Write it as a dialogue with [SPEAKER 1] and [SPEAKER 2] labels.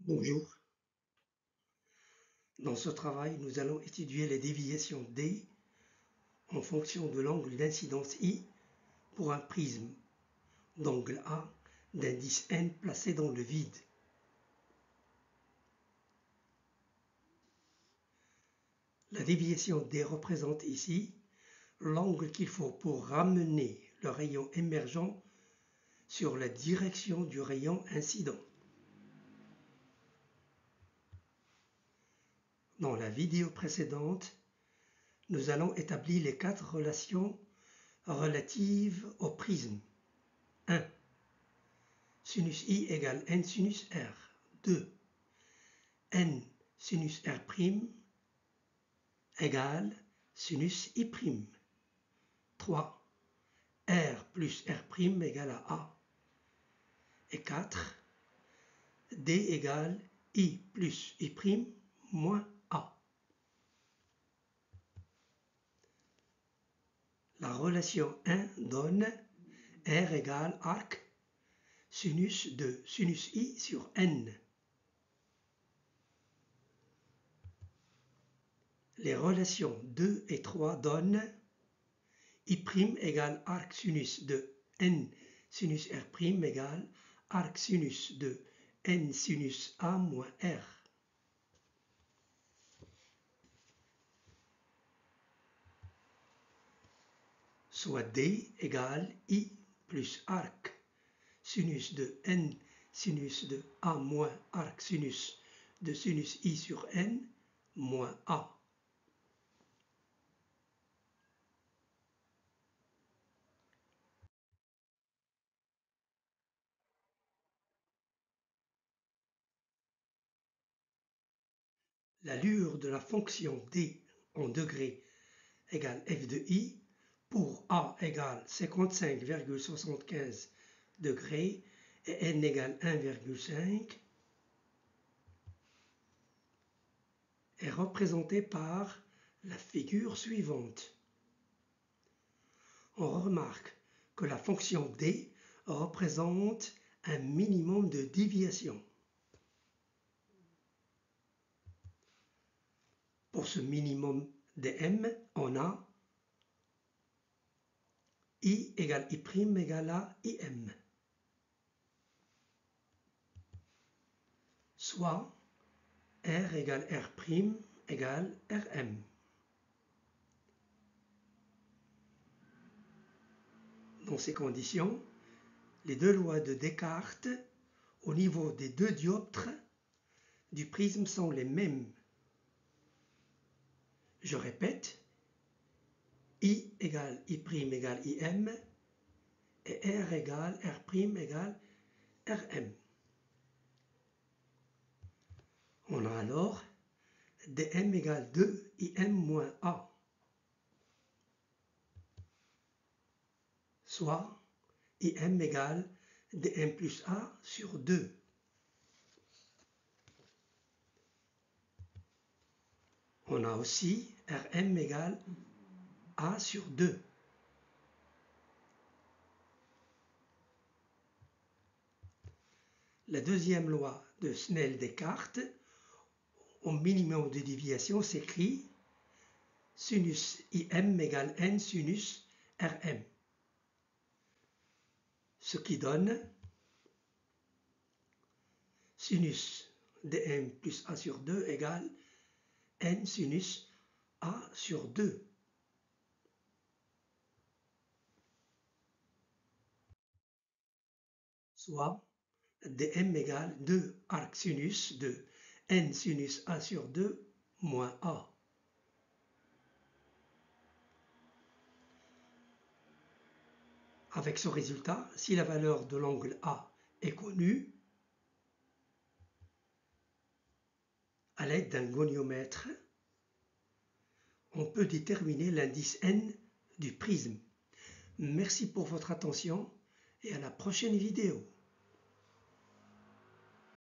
[SPEAKER 1] Bonjour. Dans ce travail, nous allons étudier les déviations D en fonction de l'angle d'incidence I pour un prisme d'angle A d'indice n placé dans le vide. La déviation D représente ici l'angle qu'il faut pour ramener le rayon émergent sur la direction du rayon incident. Dans la vidéo précédente, nous allons établir les 4 relations relatives au prisme. 1. Sinus I égale n sinus R. 2. N sinus R' égale sinus I'. 3. R plus R' égale à A. Et 4. D égale I plus I' moins A. La relation 1 donne R égale arc sinus de sinus I sur N. Les relations 2 et 3 donnent I' égale arc sinus de N sinus R' égale arc sinus de N sinus A moins R. Soit D égale I plus arc sinus de N sinus de A moins arc sinus de sinus I sur N moins A. L'allure de la fonction D en degrés égale f de I pour A égale 55,75 degrés et N égale 1,5 est représentée par la figure suivante. On remarque que la fonction D représente un minimum de déviation. Pour ce minimum dm, on a I égale I' égale à IM. Soit R égale R' égale Rm. Dans ces conditions, les deux lois de Descartes au niveau des deux dioptres du prisme sont les mêmes. Je répète, I égale I' égale IM et R égale R' égale Rm. On a alors dm égale 2 im moins A, soit im égale dm plus A sur 2. On a aussi Rm égale A sur 2. La deuxième loi de Snell-Descartes, au minimum de déviation, s'écrit sinus im égale n sinus Rm. Ce qui donne sinus dm plus A sur 2 égale n sinus A sur 2. Soit dm égale 2 arc sinus de n sinus A sur 2 moins A. Avec ce résultat, si la valeur de l'angle A est connue, à l'aide d'un goniomètre, on peut déterminer l'indice n du prisme. Merci pour votre attention et à la prochaine vidéo.